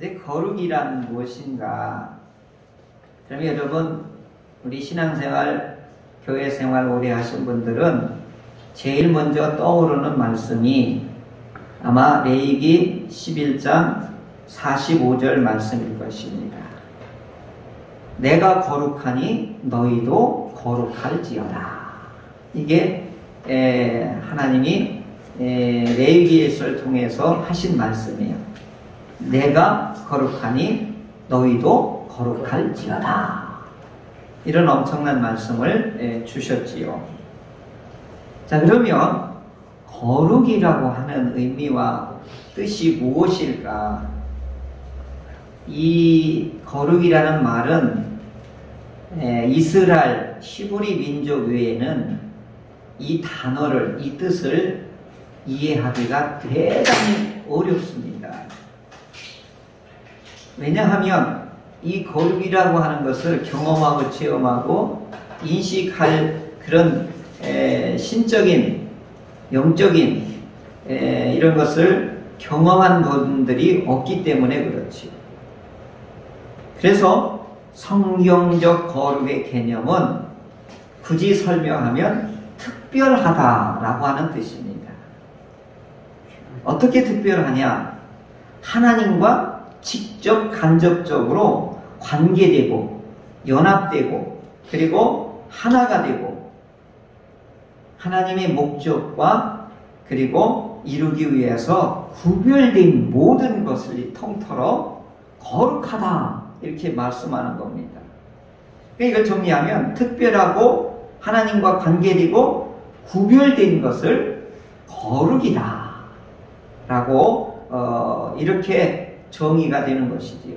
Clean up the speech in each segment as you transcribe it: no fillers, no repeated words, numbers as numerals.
근데 거룩이란 무엇인가? 그러면 여러분, 우리 신앙생활, 교회생활 오래 하신 분들은 제일 먼저 떠오르는 말씀이 아마 레위기 11장 45절 말씀일 것입니다. 내가 거룩하니 너희도 거룩할지어다. 이게 하나님이 레위기를 통해서 하신 말씀이에요. 내가 거룩하니 너희도 거룩할지어다. 이런 엄청난 말씀을 주셨지요. 자, 그러면 거룩이라고 하는 의미와 뜻이 무엇일까? 이 거룩이라는 말은 이스라엘 히브리 민족 외에는 이 단어를, 이 뜻을 이해하기가 대단히 어렵습니다. 왜냐하면 이 거룩이라고 하는 것을 경험하고 체험하고 인식할 그런 신적인, 영적인 이런 것을 경험한 분들이 없기 때문에 그렇지. 그래서 성경적 거룩의 개념은 굳이 설명하면 특별하다라고 하는 뜻입니다. 어떻게 특별하냐? 하나님과 직접 간접적으로 관계되고 연합되고 그리고 하나가 되고 하나님의 목적과 그리고 이루기 위해서 구별된 모든 것을 통틀어 거룩하다 이렇게 말씀하는 겁니다. 이걸 정리하면 특별하고 하나님과 관계되고 구별된 것을 거룩이다 라고 이렇게 정의가 되는 것이지요.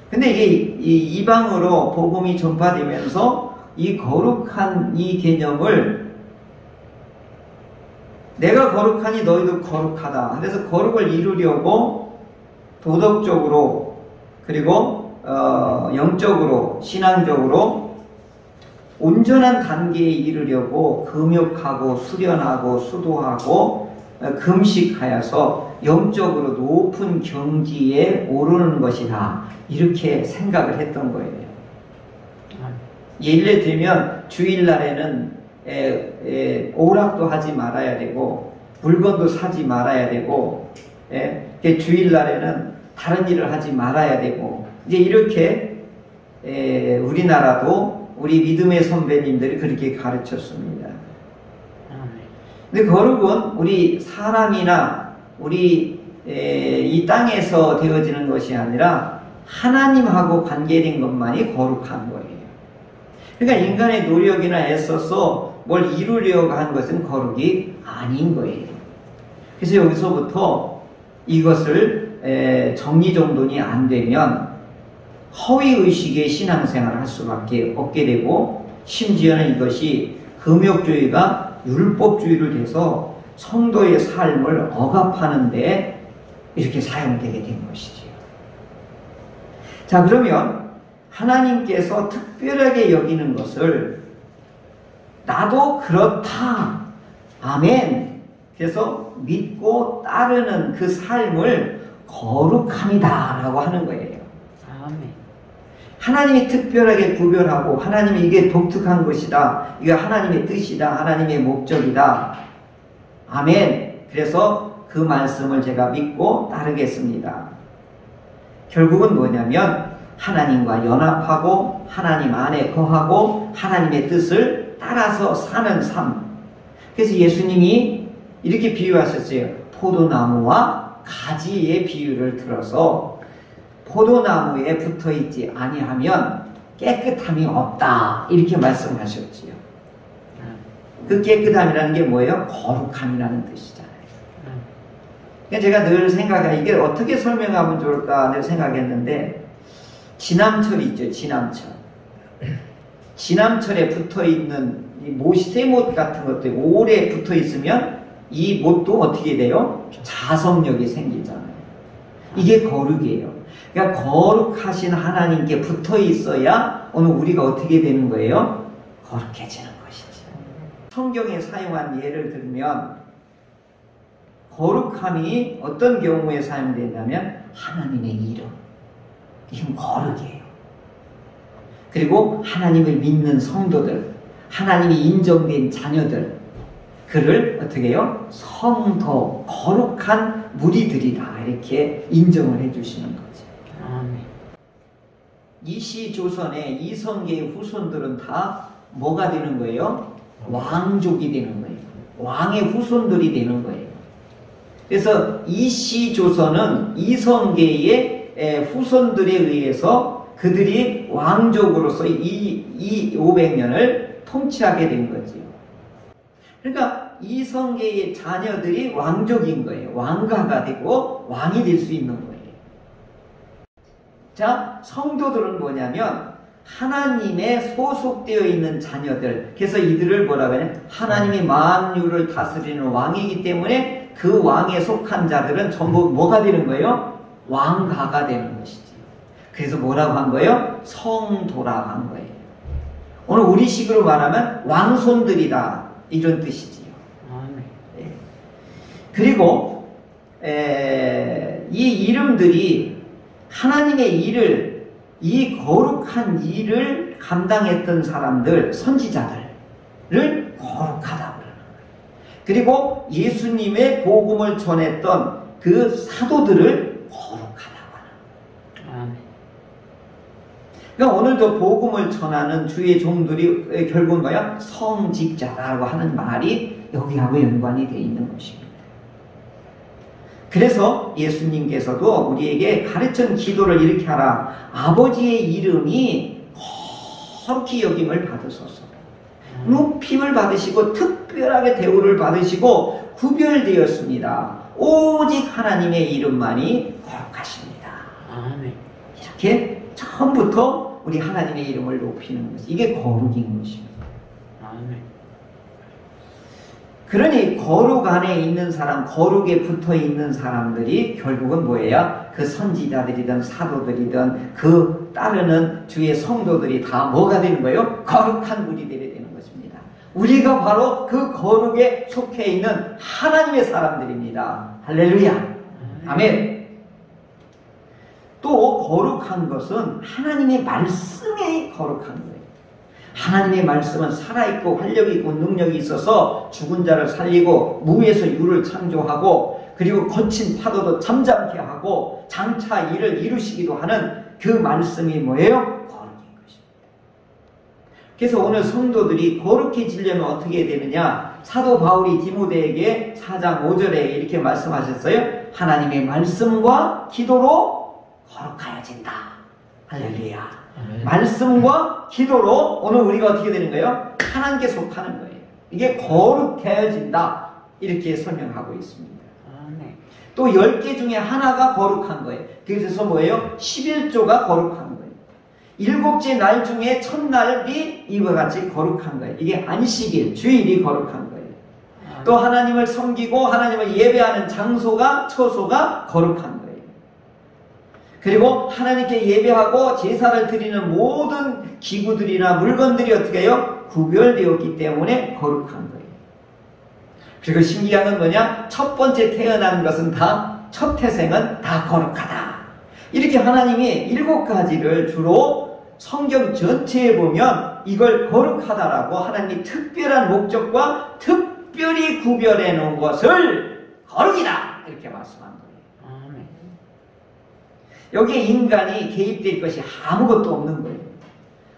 근데 이게 이방으로 복음이 전파되면서 이 거룩한 이 개념을 내가 거룩하니 너희도 거룩하다. 그래서 거룩을 이루려고 도덕적으로 그리고 영적으로 신앙적으로 온전한 단계에 이르려고 금욕하고 수련하고 수도하고 금식하여서 영적으로 높은 경지에 오르는 것이다. 이렇게 생각을 했던 거예요. 예를 들면 주일날에는 오락도 하지 말아야 되고 물건도 사지 말아야 되고 주일날에는 다른 일을 하지 말아야 되고 이제 이렇게 우리나라도 우리 믿음의 선배님들이 그렇게 가르쳤습니다. 근데 거룩은 우리 사람이나 우리 이 땅에서 되어지는 것이 아니라 하나님하고 관계된 것만이 거룩한 거예요. 그러니까 인간의 노력이나 애써서 뭘 이루려고 한 것은 거룩이 아닌 거예요. 그래서 여기서부터 이것을 정리정돈이 안 되면 허위의식의 신앙생활을 할 수밖에 없게 되고 심지어는 이것이 금욕주의가 율법주의를 해서 성도의 삶을 억압하는 데 이렇게 사용되게 된 것이지요. 자, 그러면 하나님께서 특별하게 여기는 것을 나도 그렇다. 아멘. 그래서 믿고 따르는 그 삶을 거룩함이다 라고 하는 거예요. 아멘. 하나님이 특별하게 구별하고 하나님이 이게 독특한 것이다. 이거 하나님의 뜻이다. 하나님의 목적이다. 아멘. 그래서 그 말씀을 제가 믿고 따르겠습니다. 결국은 뭐냐면 하나님과 연합하고 하나님 안에 거하고 하나님의 뜻을 따라서 사는 삶. 그래서 예수님이 이렇게 비유하셨어요. 포도나무와 가지의 비유를 들어서 포도나무에 붙어있지 아니하면 깨끗함이 없다. 이렇게 말씀하셨지요. 그 깨끗함이라는 게 뭐예요? 거룩함이라는 뜻이잖아요. 그러니까 제가 늘 생각해 이게 어떻게 설명하면 좋을까 늘 생각했는데 지남철이 있죠. 지남철. 지남철에 붙어있는 이 쇠못 같은 것들이 오래 붙어있으면 이 못도 어떻게 돼요? 자석력이 생기잖아요. 이게 거룩이에요. 그러니까 거룩하신 하나님께 붙어있어야 오늘 우리가 어떻게 되는 거예요? 거룩해지는 것이죠. 성경에 사용한 예를 들면 거룩함이 어떤 경우에 사용된다면 하나님의 이름. 이건 거룩이에요. 그리고 하나님을 믿는 성도들, 하나님이 인정된 자녀들, 그를 어떻게 해요? 성도, 거룩한 무리들이다. 이렇게 인정을 해주시는 거죠. 아멘. 이시조선의 이성계의 후손들은 다 뭐가 되는 거예요? 왕족이 되는 거예요. 왕의 후손들이 되는 거예요. 그래서 이시조선은 이성계의 후손들에 의해서 그들이 왕족으로서 이 500년을 통치하게 된 거지요. 그러니까 이성계의 자녀들이 왕족인 거예요. 왕가가 되고 왕이 될 수 있는 거예요. 자, 성도들은 뭐냐면 하나님에 소속되어 있는 자녀들. 그래서 이들을 뭐라고 하냐? 하나님이 만유를 다스리는 왕이기 때문에 그 왕에 속한 자들은 전부 뭐가 되는 거예요? 왕가가 되는 것이지. 그래서 뭐라고 한 거예요? 성도라고 한 거예요. 오늘 우리식으로 말하면 왕손들이다. 이런 뜻이지요. 네. 그리고 이 이름들이 하나님의 일을, 이 거룩한 일을 감당했던 사람들, 선지자들을 거룩하다고 그러는 거예요. 그리고 예수님의 복음을 전했던 그 사도들을 거룩하다고 하는 거예요. 그러니까 오늘도 복음을 전하는 주의 종들이 결국은 뭐야? 성직자라고 하는 말이 여기하고 연관이 되어 있는 것입니다. 그래서 예수님께서도 우리에게 가르친 기도를 이렇게 하라. 아버지의 이름이 거룩히 여김을 받으소서. 높임을 받으시고 특별하게 대우를 받으시고 구별되었습니다. 오직 하나님의 이름만이 거룩하십니다. 이렇게 처음부터 우리 하나님의 이름을 높이는 것이, 이게 거룩인 것입니다. 그러니 거룩 안에 있는 사람, 거룩에 붙어 있는 사람들이 결국은 뭐예요? 그 선지자들이든 사도들이든 그 따르는 주의 성도들이 다 뭐가 되는 거예요? 거룩한 무리들이 되는 것입니다. 우리가 바로 그 거룩에 속해 있는 하나님의 사람들입니다. 할렐루야. 아멘. 또 거룩한 것은 하나님의 말씀이 거룩한 거예요. 하나님의 말씀은 살아있고 활력이 있고 능력이 있어서 죽은 자를 살리고 무에서 유를 창조하고 그리고 거친 파도도 잠잠케 하고 장차 일을 이루시기도 하는 그 말씀이 뭐예요? 거룩인 것입니다. 그래서 오늘 성도들이 거룩해지려면 어떻게 되느냐? 사도 바울이 디모데에게 4장 5절에 이렇게 말씀하셨어요. 하나님의 말씀과 기도로 거룩하여진다. 할렐루야. 말씀과 기도로 오늘 우리가 어떻게 되는 거예요? 하나님께 속하는 거예요. 이게 거룩해진다. 이렇게 설명하고 있습니다. 또 10개 중에 하나가 거룩한 거예요. 그래서 뭐예요? 11조가 거룩한 거예요. 7째 날 중에 첫날이 이와 같이 거룩한 거예요. 이게 안식일, 주일이 거룩한 거예요. 또 하나님을 섬기고 하나님을 예배하는 장소가, 처소가 거룩한 거예요. 그리고 하나님께 예배하고 제사를 드리는 모든 기구들이나 물건들이 어떻게 해요? 구별되었기 때문에 거룩한 거예요. 그리고 신기한 건 뭐냐? 첫 번째 태어난 것은 다, 첫 태생은 다 거룩하다. 이렇게 하나님이 7가지를 주로 성경 전체에 보면 이걸 거룩하다라고 하나님이 특별한 목적과 특별히 구별해 놓은 것을 거룩이다. 이렇게 말씀합니다. 여기에 인간이 개입될 것이 아무것도 없는 거예요.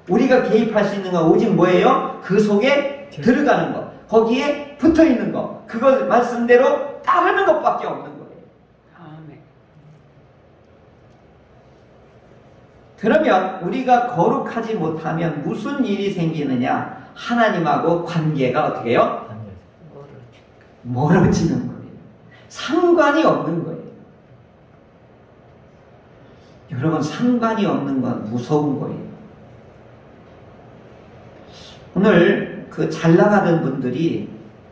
우리가 개입할 수 있는 건 오직 뭐예요? 그 속에 들어가는 것, 거기에 붙어 있는 것, 그것 말씀대로 따르는 것밖에 없는 거예요. 그러면 우리가 거룩하지 못하면 무슨 일이 생기느냐? 하나님하고 관계가 어떻게 해요? 멀어지는 거예요. 상관이 없는 거예요. 여러분, 상관이 없는 건 무서운 거예요. 오늘 그 잘 나가던 분들이,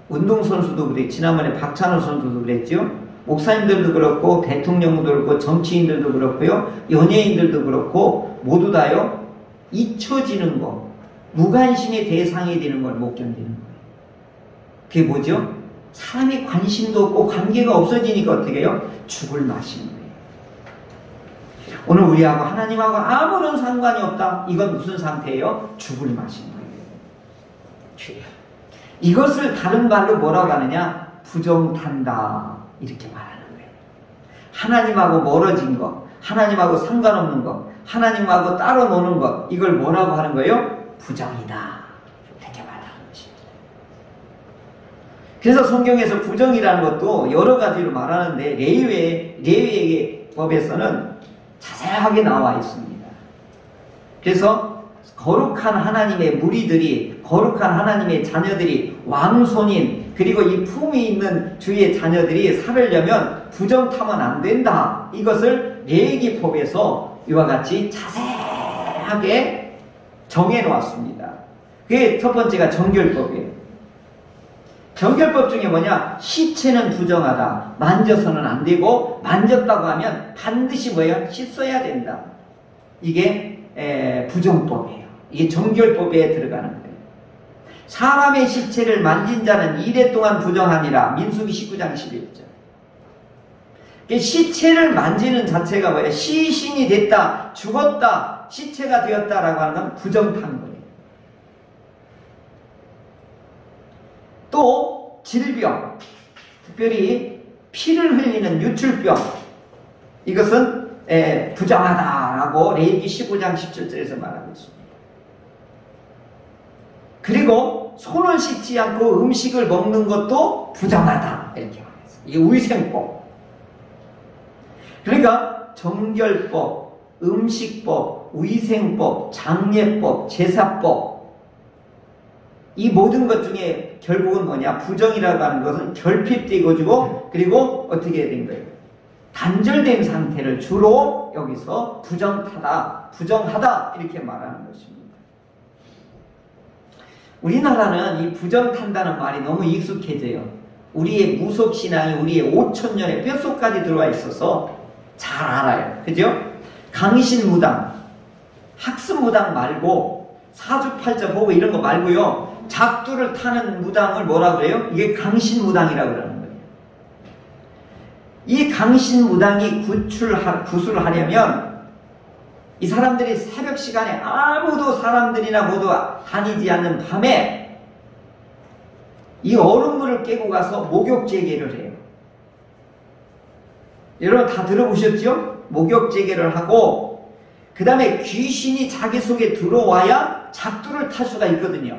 운동선수도 그랬고, 지난번에 박찬호 선수도 그랬죠. 목사님들도 그렇고, 대통령도 그렇고, 정치인들도 그렇고요, 연예인들도 그렇고, 모두 다요, 잊혀지는 거, 무관심의 대상이 되는 걸 못 견디는 거예요. 그게 뭐죠? 사람이 관심도 없고 관계가 없어지니까 어떻게 해요? 죽을 마시는 거예요. 오늘 우리하고 하나님하고 아무런 상관이 없다. 이건 무슨 상태예요? 죽을 마신 거예요. 이것을 다른 말로 뭐라고 하느냐? 부정탄다. 이렇게 말하는 거예요. 하나님하고 멀어진 것, 하나님하고 상관없는 것, 하나님하고 따로 노는 것, 이걸 뭐라고 하는 거예요? 부정이다. 이렇게 말하는 것입니다. 그래서 성경에서 부정이라는 것도 여러 가지로 말하는데 레위의 법에서는 자세하게 나와 있습니다. 그래서 거룩한 하나님의 무리들이, 거룩한 하나님의 자녀들이, 왕손인 그리고 이 품이 있는 주의 자녀들이 살으려면 부정타면 안 된다. 이것을 레위기법에서 이와 같이 자세하게 정해놓았습니다. 그게 첫 번째가 정결법이에요. 정결법 중에 뭐냐? 시체는 부정하다. 만져서는 안 되고, 만졌다고 하면 반드시 뭐예요? 씻어야 된다. 이게 부정법이에요. 이게 정결법에 들어가는 거예요. 사람의 시체를 만진 자는 이래 동안 부정하니라. 민수기 19장 11절. 시체를 만지는 자체가 뭐예요? 시신이 됐다, 죽었다, 시체가 되었다라고 하는 건 부정탄 거예요. 또 질병, 특별히 피를 흘리는 유출병, 이것은 부정하다라고 레위기 15장 17절에서 말하고 있습니다. 그리고 손을 씻지 않고 음식을 먹는 것도 부정하다 이렇게 말했어요. 이게 위생법. 그러니까 정결법, 음식법, 위생법, 장례법, 제사법, 이 모든 것 중에 결국은 뭐냐? 부정이라고 하는 것은 결핍되고 그리고 어떻게 된 거예요? 단절된 상태를 주로 여기서 부정하다 이렇게 말하는 것입니다. 우리나라는 이 부정탄다는 말이 너무 익숙해져요. 우리의 무속신앙이 우리의 5,000년의 뼛속까지 들어와 있어서 잘 알아요. 그죠? 강신무당, 학습무당 말고 사주팔자 보고 이런 거 말고요. 작두를 타는 무당을 뭐라 그래요? 이게 강신무당이라고 그러는 거예요. 이 강신무당이 구술하려면 이 사람들이 새벽 시간에 아무도 사람들이나 모두 다니지 않는 밤에 이 얼음물을 깨고 가서 목욕재개를 해요. 여러분 다 들어보셨죠? 목욕재개를 하고 그 다음에 귀신이 자기 속에 들어와야 작두를 탈 수가 있거든요.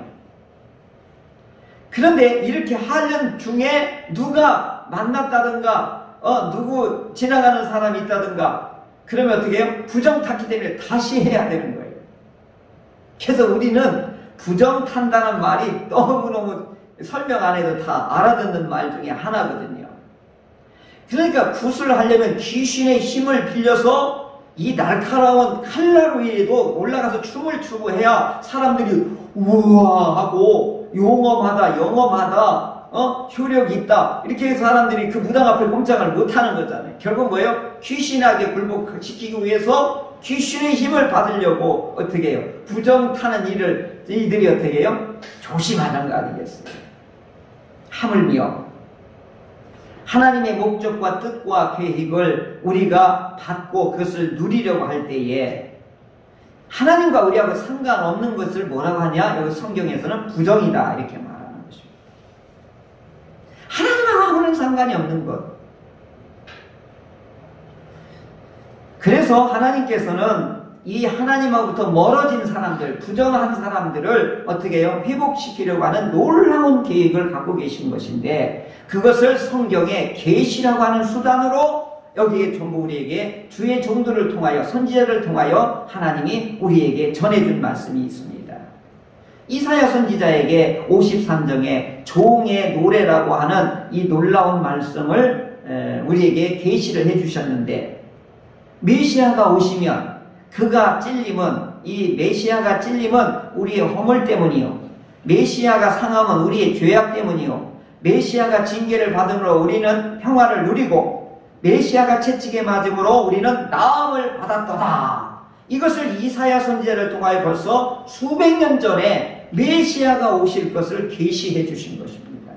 그런데 이렇게 하는 중에 누가 만났다든가 누구 지나가는 사람이 있다든가 그러면 어떻게 해요? 부정 탔기 때문에 다시 해야 되는 거예요. 그래서 우리는 부정 탄다는 말이 너무너무 설명 안 해도 다 알아듣는 말 중에 하나거든요. 그러니까 구슬을 하려면 귀신의 힘을 빌려서 이 날카로운 칼날로 위에도 올라가서 춤을 추고 해야 사람들이 우와 하고 용엄하다, 영엄하다, 효력이 있다 이렇게 해서 사람들이 그 무당 앞에 꼼짝을 못하는 거잖아요. 결국 뭐예요? 귀신에게 굴복시키기 위해서 귀신의 힘을 받으려고 어떻게 해요? 부정 타는 일을 이들이 어떻게 해요? 조심하는 거 아니겠어요? 하물며 하나님의 목적과 뜻과 계획을 우리가 받고 그것을 누리려고 할 때에 하나님과 우리하고 상관없는 것을 뭐라고 하냐? 여기 성경에서는 부정이다 이렇게 말하는 것입니다. 하나님하고 아무런 상관이 없는 것. 그래서 하나님께서는 이 하나님으로부터 멀어진 사람들, 부정한 사람들을 어떻게 해요? 회복시키려고 하는 놀라운 계획을 갖고 계신 것인데 그것을 성경에 계시라고 하는 수단으로 여기에 전부 우리에게 주의 종들을 통하여 선지자를 통하여 하나님이 우리에게 전해준 말씀이 있습니다. 이사야 선지자에게 53장에 종의 노래라고 하는 이 놀라운 말씀을 우리에게 계시를 해주셨는데 메시아가 오시면 그가 찔림은 이 메시아가 찔림은 우리의 허물 때문이요 메시아가 상함은 우리의 죄악 때문이요 메시아가 징계를 받음으로 우리는 평화를 누리고 메시아가 채찍에 맞음으로 우리는 나음을 받았도다. 이것을 이사야 선지자를 통하여 벌써 수백 년 전에 메시아가 오실 것을 계시해 주신 것입니다.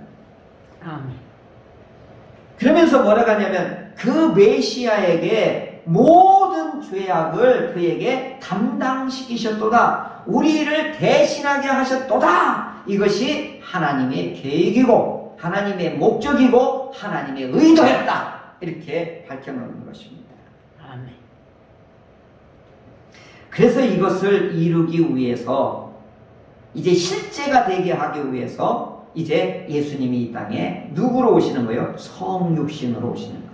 그러면서 뭐라고 하냐면 그 메시아에게 모든 죄악을 그에게 담당시키셨도다. 우리를 대신하게 하셨도다. 이것이 하나님의 계획이고 하나님의 목적이고 하나님의 의도였다. 이렇게 밝혀놓는 것입니다. 아멘. 그래서 이것을 이루기 위해서 이제 실제가 되게 하기 위해서 이제 예수님이 이 땅에 누구로 오시는 거예요? 성육신으로 오시는 거예요.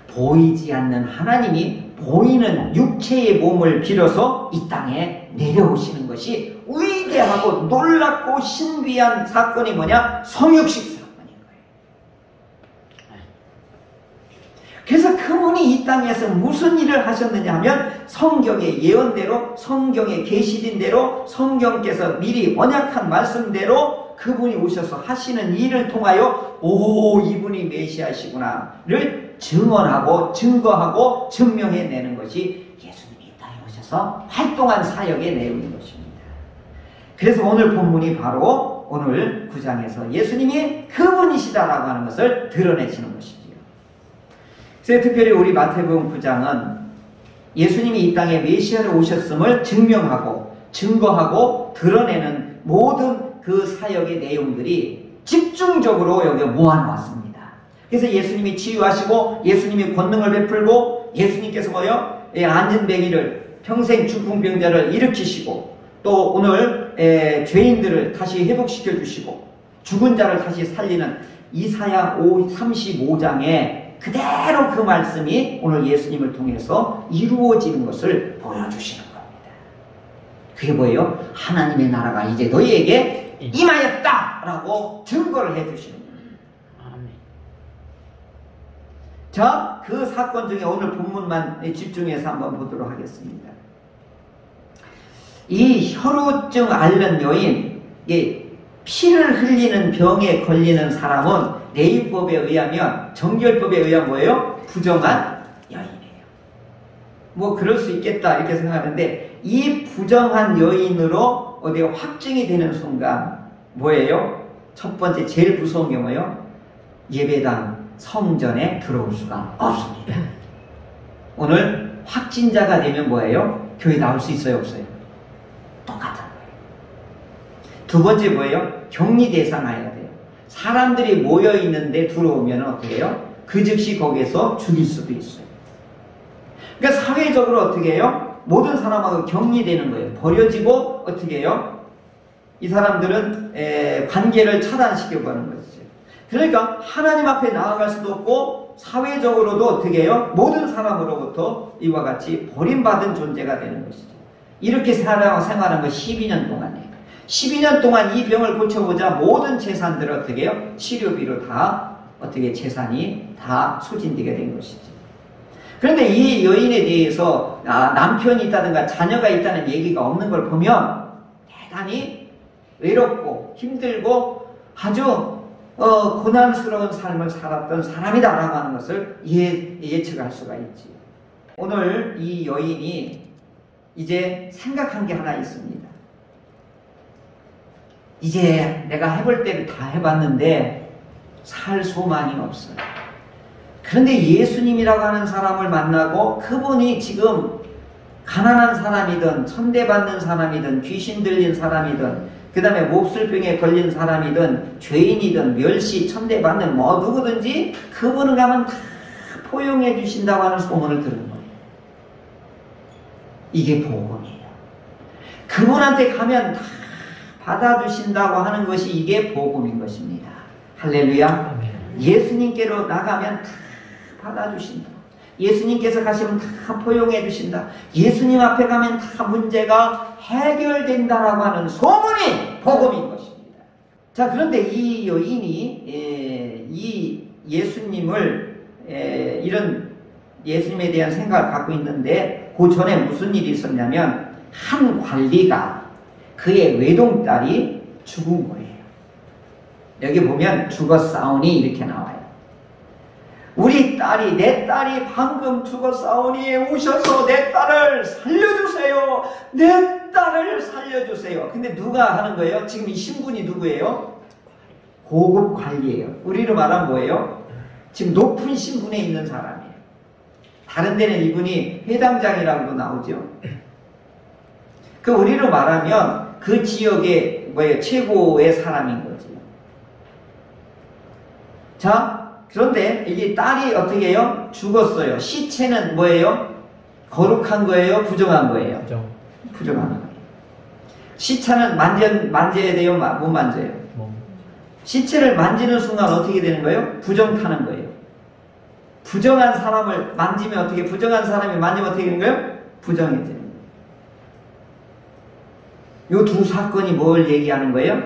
보이지 않는 하나님이 보이는 육체의 몸을 빌어서 이 땅에 내려오시는 것이 위대하고 놀랍고 신비한 사건이 뭐냐? 성육식 사건인 거예요. 그래서 그분이 이 땅에서 무슨 일을 하셨느냐 하면 성경의 예언대로, 성경의 계시된 대로, 성경께서 미리 언약한 말씀대로 그분이 오셔서 하시는 일을 통하여 오, 이분이 메시아시구나를 증언하고 증거하고 증명해내는 것이 예수님이 이 땅에 오셔서 활동한 사역의 내용인 것입니다. 그래서 오늘 본문이 바로 오늘 9장에서 예수님이 그분이시다라고 하는 것을 드러내시는 것이지요. 그래서 특별히 우리 마태복음 9장은 예수님이 이 땅에 메시아로 오셨음을 증명하고 증거하고 드러내는 모든 그 사역의 내용들이 집중적으로 여기 모아놓았습니다. 그래서 예수님이 치유하시고 예수님이 권능을 베풀고 예수님께서 뭐요? 안진뱅이를 평생 죽은 병자를 일으키시고 또 오늘 죄인들을 다시 회복시켜 주시고 죽은 자를 다시 살리는 이사야 35장에 그대로 그 말씀이 오늘 예수님을 통해서 이루어지는 것을 보여주시는 겁니다. 그게 뭐예요? 하나님의 나라가 이제 너희에게 임하였다라고 증거를 해주시는 거예요. 아멘. 자, 그 사건 중에 오늘 본문만 집중해서 한번 보도록 하겠습니다. 이 혈우증 앓는 여인, 피를 흘리는 병에 걸리는 사람은 레위법에 의하면, 정결법에 의하면 뭐예요? 부정한 여인이에요. 뭐 그럴 수 있겠다 이렇게 생각하는데 이 부정한 여인으로 어디가 확증이 되는 순간 뭐예요? 첫 번째 제일 무서운 게 뭐예요? 예배당 성전에 들어올 수가 없습니다. 오늘 확진자가 되면 뭐예요? 교회 나올 수 있어요? 없어요? 똑같은 거예요. 두 번째 뭐예요? 격리 대상해야 돼요. 사람들이 모여 있는데 들어오면 어떻게 해요? 그 즉시 거기에서 죽일 수도 있어요. 그러니까 사회적으로 어떻게 해요? 모든 사람하고 격리되는 거예요. 버려지고 어떻게 해요? 이 사람들은 관계를 차단시켜버리는 것이죠. 그러니까 하나님 앞에 나아갈 수도 없고 사회적으로도 어떻게 해요? 모든 사람으로부터 이와 같이 버림받은 존재가 되는 것이죠. 이렇게 생활한 거 12년 동안이에요. 12년 동안 이 병을 고쳐보자 모든 재산들을 어떻게 해요? 치료비로 다 어떻게 재산이 다 소진되게 된 것이죠. 그런데 이 여인에 대해서 남편이 있다든가 자녀가 있다는 얘기가 없는 걸 보면 대단히 외롭고 힘들고 아주 고난스러운 삶을 살았던 사람이다라고 하는 것을 예측할 수가 있지. 오늘 이 여인이 이제 생각한 게 하나 있습니다. 이제 내가 해볼 때를 다 해봤는데 살 소망이 없어요. 그런데 예수님이라고 하는 사람을 만나고 그분이 지금 가난한 사람이든 천대받는 사람이든 귀신 들린 사람이든 그 다음에 몹쓸병에 걸린 사람이든 죄인이든 멸시 천대받는 뭐 누구든지 그분을 가면 다 포용해 주신다고 하는 소문을 들은 거예요. 이게 복음이에요. 그분한테 가면 다 받아주신다고 하는 것이 이게 복음인 것입니다. 할렐루야. 예수님께로 나가면 다 받아주신다. 예수님께서 가시면 다 포용해 주신다. 예수님 앞에 가면 다 문제가 해결된다라고 하는 소문이 복음인 것입니다. 자, 그런데 이 여인이 이 예수님을 이런 예수님에 대한 생각을 갖고 있는데 그 전에 무슨 일이 있었냐면 한 관리가 그의 외동딸이 죽은 거예요. 여기 보면 죽었사오니 이렇게 나와요. 우리 딸이, 내 딸이 방금 죽었사오니 오셔서 내 딸을 살려주세요. 내 딸을 살려주세요. 근데 누가 하는 거예요? 지금 이 신분이 누구예요? 고급 관리예요. 우리로 말하면 뭐예요? 지금 높은 신분에 있는 사람이에요. 다른 데는 이분이 회당장이라고도 나오죠. 그 우리로 말하면 그 지역의 최고의 사람인 거지. 자, 그런데 이 딸이 어떻게 해요? 죽었어요. 시체는 뭐예요? 거룩한 거예요? 부정한 거예요? 부정한 거예요. 시체는 만져야 돼요? 못 만져요? 시체를 만지는 순간 어떻게 되는 거예요? 부정 타는 거예요. 부정한 사람을 만지면 어떻게, 부정한 사람이 만지면 어떻게 되는 거예요? 부정해지는 거예요. 이 두 사건이 뭘 얘기하는 거예요?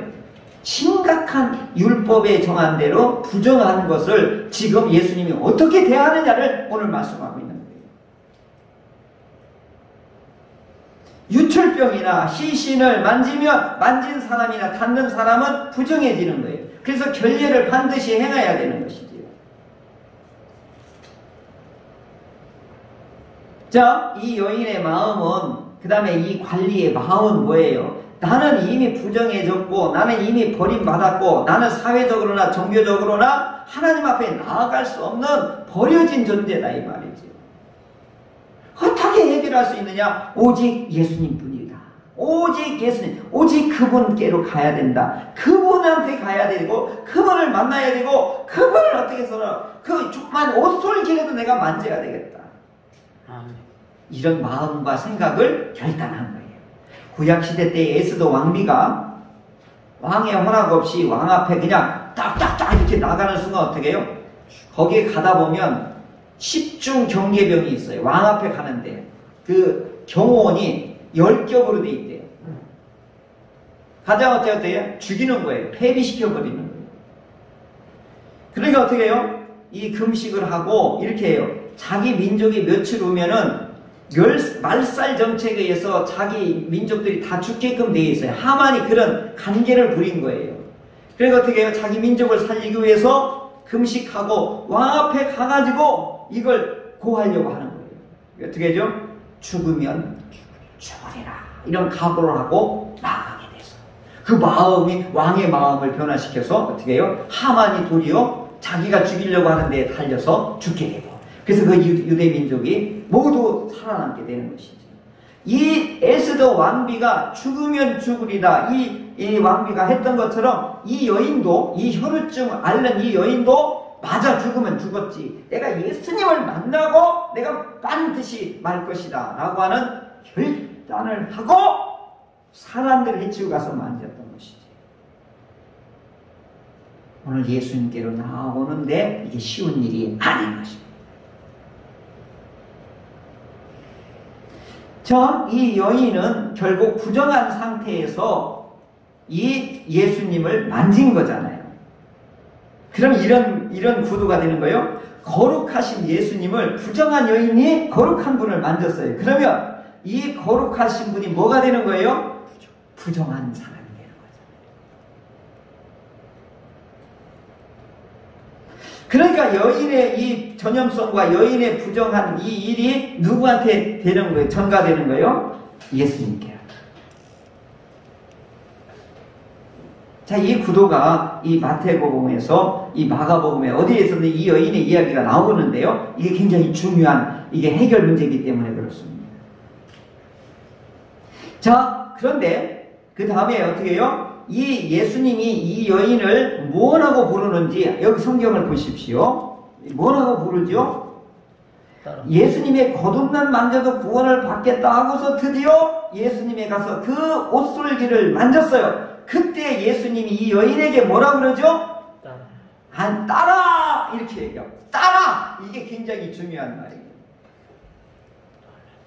심각한 율법에 정한 대로 부정한 것을 지금 예수님이 어떻게 대하느냐를 오늘 말씀하고 있는 거예요. 유출병이나 시신을 만진 사람이나 닿는 사람은 부정해지는 거예요. 그래서 결례를 반드시 행해야 되는 것이지요. 자, 이 여인의 마음은, 그 다음에 이 관리의 마음은 뭐예요? 나는 이미 부정해졌고, 나는 이미 버림받았고, 나는 사회적으로나 종교적으로나 하나님 앞에 나아갈 수 없는 버려진 존재다, 이 말이죠. 어떻게 해결할 수 있느냐? 오직 예수님 뿐이다. 오직 예수님, 오직 그분께로 가야 된다. 그분한테 가야 되고, 그분을 만나야 되고, 그분을 어떻게 해서는 그 조그만 옷솔길에도 내가 만져야 되겠다. 이런 마음과 생각을 결단한 거예요. 구약시대 때 에스더 왕비가 왕의 허락 없이 왕 앞에 그냥 딱딱딱 이렇게 나가는 순간 어떻게 해요? 거기에 가다 보면 10중 경계병이 있어요. 왕 앞에 가는데 그 경호원이 10겹으로 돼 있대요. 가장 어떻게 해요? 죽이는 거예요. 폐비시켜버리는 거예요. 그러니까 어떻게 해요? 이 금식을 하고 이렇게 해요. 자기 민족이 며칠 후면은 말살 정책에 의해서 자기 민족들이 다 죽게끔 되어 있어요. 하만이 그런 간계를 부린 거예요. 그러니까 어떻게 해요? 자기 민족을 살리기 위해서 금식하고 왕 앞에 가가지고 이걸 고하려고 하는 거예요. 어떻게 하죠? 죽으면 죽으리라. 이런 각오를 하고 나아가게 돼서 그 마음이 왕의 마음을 변화시켜서 어떻게 해요? 하만이 도리어 자기가 죽이려고 하는 데에 달려서 죽게 되고, 그래서 그 유대 민족이 모두 살아남게 되는 것이죠. 이 에스더 왕비가 죽으면 죽으리다, 이 왕비가 했던 것처럼 이 여인도, 이 혈루증 앓는 이 여인도 맞아, 죽으면 죽었지, 내가 예수님을 만나고 내가 반드시 말 것이다 라고 하는 결단을 하고 사람들을 해치고 가서 만졌던 것이지. 오늘 예수님께로 나오는데 이게 쉬운 일이 아닌 것입니다. 자, 이 여인은 결국 부정한 상태에서 이 예수님을 만진 거잖아요. 그럼 이런 구도가 되는 거예요. 거룩하신 예수님을 부정한 여인이 거룩한 분을 만졌어요. 그러면 이 거룩하신 분이 뭐가 되는 거예요? 부정한 사람이 되는 거죠. 그러니까 여인의 이 전염성과 여인의 부정한 이 일이 누구한테 되는 거예요? 전가되는 거예요? 예수님께. 자, 이 구도가 이 마태복음에서 이 마가복음에 어디에서든 이 여인의 이야기가 나오는데요. 이게 굉장히 중요한 이게 해결 문제이기 때문에 그렇습니다. 자, 그런데 그 다음에 어떻게 해요? 이 예수님이 이 여인을 뭐라고 부르는지 여기 성경을 보십시오. 뭐라고 부르죠? 예수님의 거듭난 만져도 구원을 받겠다 하고서 드디어 예수님에 가서 그 옷솔기를 만졌어요. 그때 예수님이 이 여인에게 뭐라 그러죠? 따라! 이렇게 얘기해요. 따라! 이게 굉장히 중요한 말이에요.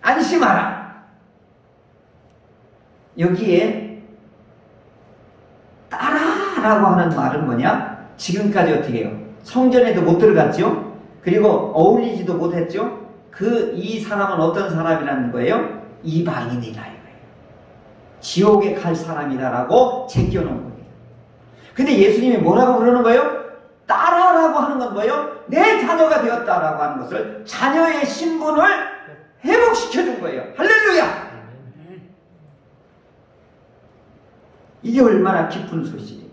안심하라. 여기에 따라라고 하는 말은 뭐냐? 지금까지 어떻게 해요? 성전에도 못 들어갔죠? 그리고 어울리지도 못했죠? 이 사람은 어떤 사람이라는 거예요? 이방인이다 이거예요. 지옥에 갈 사람이다라고 제껴놓은 거예요. 근데 예수님이 뭐라고 그러는 거예요? 따라라고 하는 건 뭐예요? 내 자녀가 되었다라고 하는 것을, 자녀의 신분을 회복시켜준 거예요. 할렐루야! 이게 얼마나 기쁜 소식이에요.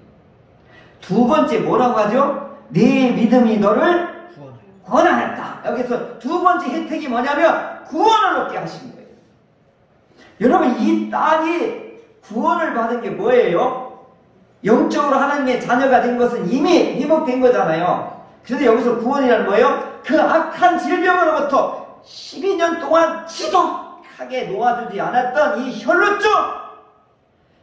두 번째 뭐라고 하죠? 내 믿음이 너를 권하였다. 여기서 두 번째 혜택이 뭐냐면 구원을 얻게 하신 거예요. 여러분, 이 딸이 구원을 받은 게 뭐예요? 영적으로 하나님의 자녀가 된 것은 이미 회복된 거잖아요. 그런데 여기서 구원이란 뭐예요? 그 악한 질병으로부터 12년 동안 지독하게 놓아주지 않았던 이 혈루증,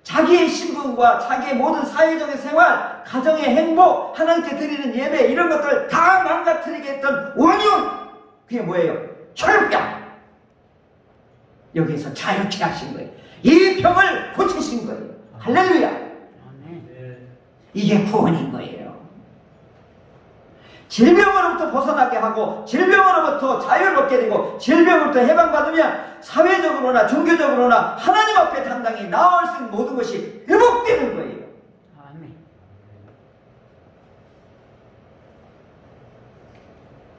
자기의 신분과 자기의 모든 사회적인 생활, 가정의 행복, 하나님께 드리는 예배, 이런 것들을 다 망가뜨리게 했던 원흉, 그게 뭐예요? 혈병. 여기에서 자유케 하신 거예요. 이 병을 고치신 거예요. 할렐루야. 이게 구원인 거예요. 질병으로부터 벗어나게 하고 질병으로부터 자유를 얻게 되고 질병으로부터 해방받으면 사회적으로나 종교적으로나 하나님 앞에 당당히 나아올 수 있는 모든 것이 회복되는 거예요. 아멘.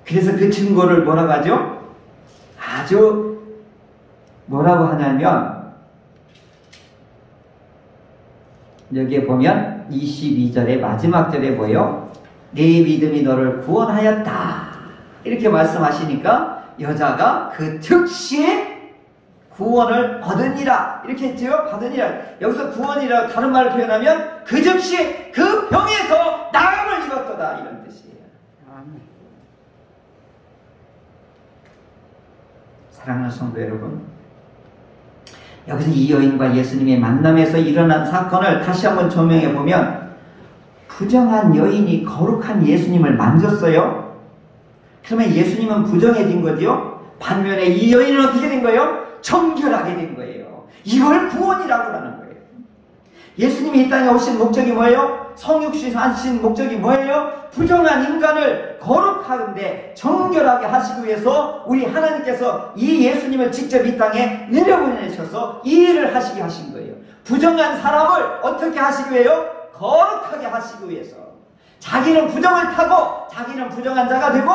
그래서 그 증거를 뭐라고 하죠? 아주 뭐라고 하냐면 여기에 보면 22절의 마지막 절에 뭐예요? 내 믿음이 너를 구원하였다. 이렇게 말씀하시니까 여자가 그 즉시에 구원을 얻으니라. 이렇게 했죠? 받으니라. 여기서 구원이라 다른 말을 표현하면 그 즉시에 그 병에서 나음을 입었도다. 이런 뜻이에요. 사랑하는 성도 여러분, 여기서 이 여인과 예수님의 만남에서 일어난 사건을 다시 한번 조명해 보면 부정한 여인이 거룩한 예수님을 만졌어요. 그러면 예수님은 부정해진 거지요. 반면에 이 여인은 어떻게 된 거예요? 정결하게 된 거예요. 이걸 구원이라고 하는 거예요. 예수님이 이 땅에 오신 목적이 뭐예요? 성육신 하신 목적이 뭐예요? 부정한 인간을 거룩하는데 정결하게 하시기 위해서 우리 하나님께서 이 예수님을 직접 이 땅에 내려보내셔서 이 일을 하시게 하신 거예요. 부정한 사람을 어떻게 하시기 위해요? 거룩하게 하시기 위해서. 자기는 부정을 타고 자기는 부정한 자가 되고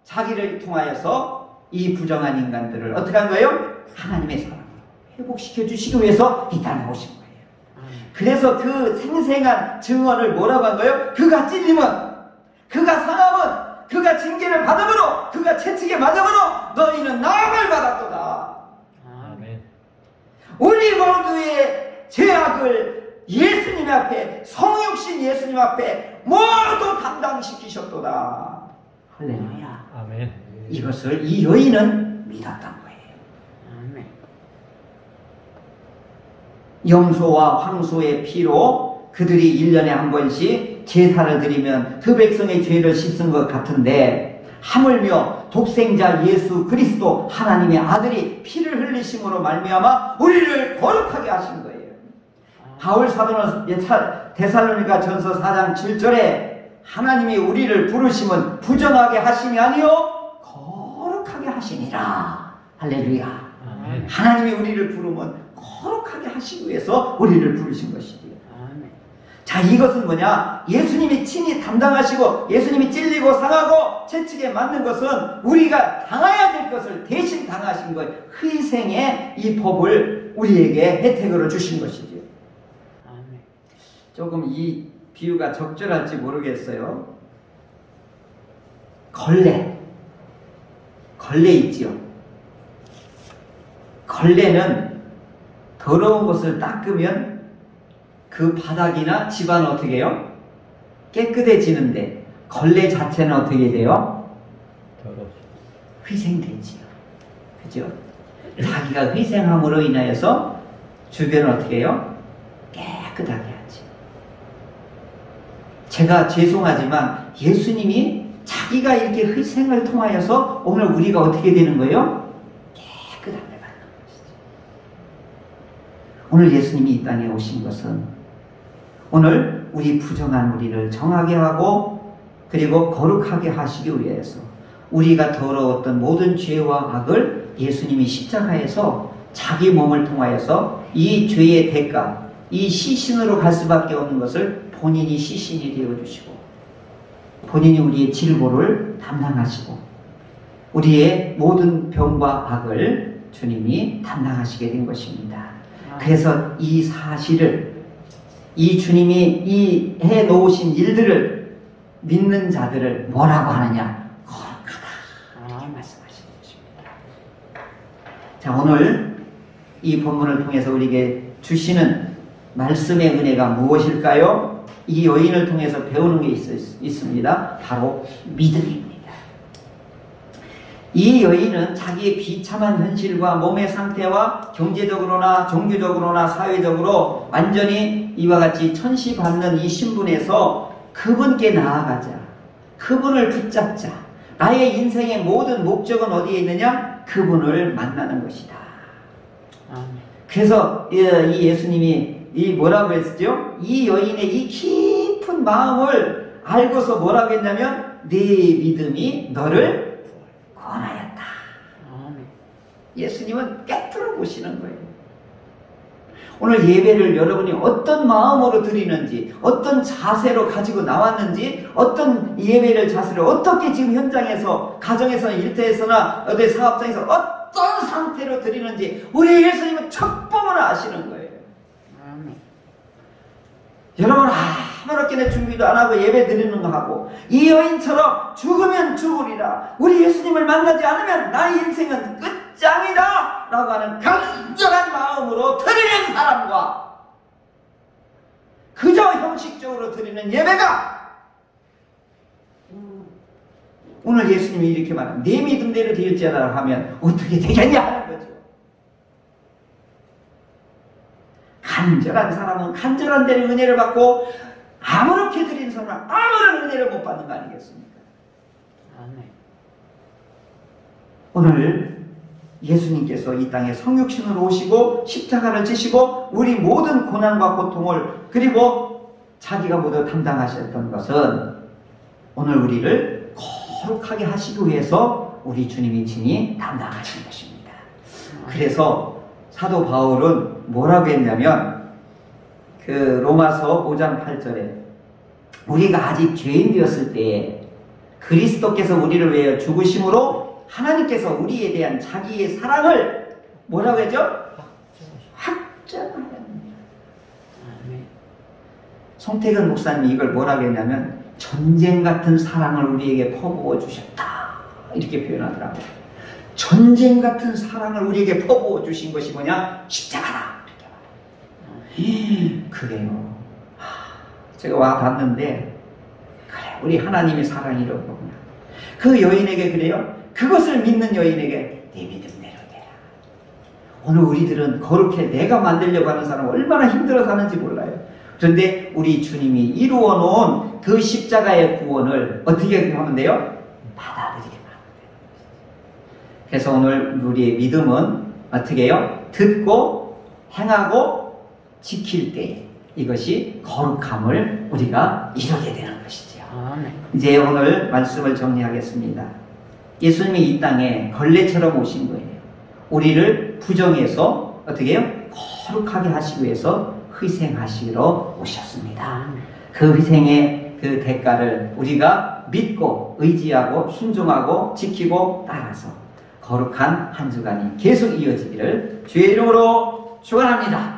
자기를 통하여서 이 부정한 인간들을 어떻게 한 거예요? 하나님의 사랑으로 회복시켜 주시기 위해서 이 땅에 오신 거예요. 그래서 그 생생한 증언을 뭐라고 한 거예요? 그가 찔림은, 그가 상함은, 그가 징계를 받음으로, 그가 채찍에 맞음으로 너희는 나음을 받았도다. 아멘. 우리 모두의 죄악을 예수님 앞에, 성육신 예수님 앞에 모두 감당시키셨도다. 할렐루야. 아멘. 이것을 이 여인은 믿었던 거예요. 염소와 황소의 피로 그들이 1년에 한 번씩 제사를 드리면 그 백성의 죄를 씻은 것 같은데, 하물며 독생자 예수 그리스도 하나님의 아들이 피를 흘리심으로 말미암아 우리를 거룩하게 하신 거예요. 바울 사도는 데살로니가 전서 4장 7절에 하나님이 우리를 부르심은 부정하게 하심이 아니요 거룩하게 하시니라. 할렐루야. 아멘. 하나님이 우리를 부르면 거룩하게 하시기 위해서 우리를 부르신 것이지요. 자, 이것은 뭐냐? 예수님이 친히 담당하시고 예수님이 찔리고 상하고 채찍에 맞는 것은 우리가 당해야 될 것을 대신 당하신 거예요. 희생의 이 법을 우리에게 혜택으로 주신 것이지요. 조금 이 비유가 적절할지 모르겠어요. 걸레 있지요. 걸레는 더러운 것을 닦으면 그 바닥이나 집안은 어떻게 해요? 깨끗해지는데 걸레 자체는 어떻게 돼요? 희생되지요. 그죠? 자기가 희생함으로 인하여서 주변을 어떻게 해요? 깨끗하게 하죠. 제가 죄송하지만 예수님이 자기가 이렇게 희생을 통하여서 오늘 우리가 어떻게 되는 거예요? 깨끗함을 받는 것이죠. 오늘 예수님이 이 땅에 오신 것은 오늘 우리 부정한 우리를 정하게 하고 그리고 거룩하게 하시기 위해서 우리가 더러웠던 모든 죄와 악을 예수님이 십자가에서 자기 몸을 통하여서 이 죄의 대가, 이 시신으로 갈 수밖에 없는 것을 본인이 시신이 되어주시고 본인이 우리의 질보를 담당하시고 우리의 모든 병과 악을 주님이 담당하시게 된 것입니다. 그래서 이 사실을, 이 주님이 이 해놓으신 일들을 믿는 자들을 뭐라고 하느냐? 거룩한 자, 오늘 이 본문을 통해서 우리에게 주시는 말씀의 은혜가 무엇일까요? 이 여인을 통해서 배우는 게 있습니다. 바로 믿음입니다. 이 여인은 자기의 비참한 현실과 몸의 상태와 경제적으로나 종교적으로나 사회적으로 완전히 이와 같이 천시받는 이 신분에서 그분께 나아가자. 그분을 붙잡자. 나의 인생의 모든 목적은 어디에 있느냐? 그분을 만나는 것이다. 그래서 이 예수님이 이 뭐라고 했죠? 이 여인의 이 깊은 마음을 알고서 뭐라고 했냐면 네 믿음이 너를 구원하였다. 예수님은 깨뜨려 보시는 거예요. 오늘 예배를 여러분이 어떤 마음으로 드리는지, 어떤 자세로 가지고 나왔는지, 어떤 예배를 자세로 어떻게 지금 현장에서, 가정에서나 일터에서나 어디 사업장에서 어떤 상태로 드리는지 우리 예수님은 척범을 아시는 거예요. 여러분 아무렇게나 준비도 안 하고 예배 드리는 거 하고 이 여인처럼 죽으면 죽으리라, 우리 예수님을 만나지 않으면 나의 인생은 끝장이다 라고 하는 간절한 마음으로 드리는 사람과 그저 형식적으로 드리는 예배가, 오늘 예수님이 이렇게 말합니다. 네 믿음대로 될지어다 하면 어떻게 되겠냐 하는 거죠. 간절한 사람은 간절한 대로 은혜를 받고 아무렇게 드린 사람은 아무런 은혜를 못 받는 거 아니겠습니까? 오늘 예수님께서 이 땅에 성육신으로 오시고 십자가를 지시고 우리 모든 고난과 고통을 그리고 자기가 모두 담당하셨던 것은 오늘 우리를 거룩하게 하시기 위해서 우리 주님이 친히 담당하신 것입니다. 그래서 사도 바울은 뭐라고 했냐면 그 로마서 5장 8절에 우리가 아직 죄인이었을 때에 그리스도께서 우리를 위하여 죽으심으로 하나님께서 우리에 대한 자기의 사랑을 뭐라고 했죠? 확정하였느니라. 송태근 목사님이 이걸 뭐라고 했냐면 전쟁 같은 사랑을 우리에게 퍼부어 주셨다 이렇게 표현하더라고요. 전쟁 같은 사랑을 우리에게 퍼부어 주신 것이 뭐냐? 십자가다. 그래요. 제가 와 봤는데 그래 우리 하나님의 사랑이 이렇구나. 그 여인에게 그래요. 그것을 믿는 여인에게 네 믿음대로 되라. 오늘 우리들은 거룩해 내가 만들려고 하는 사람 얼마나 힘들어 사는지 몰라요. 그런데 우리 주님이 이루어 놓은 그 십자가의 구원을 어떻게 하면 돼요? 받아들이게. 그래서 오늘 우리의 믿음은 어떻게 해요? 듣고 행하고 지킬 때 이것이 거룩함을 우리가 이루게 되는 것이죠. 이제 오늘 말씀을 정리하겠습니다. 예수님이 이 땅에 걸레처럼 오신 거예요. 우리를 부정해서 어떻게 해요? 거룩하게 하시기 위해서 희생하시러 오셨습니다. 그 희생의 그 대가를 우리가 믿고 의지하고 순종하고 지키고 따라서 거룩한 한 주간이 계속 이어지기를 주의 이름으로 축원합니다.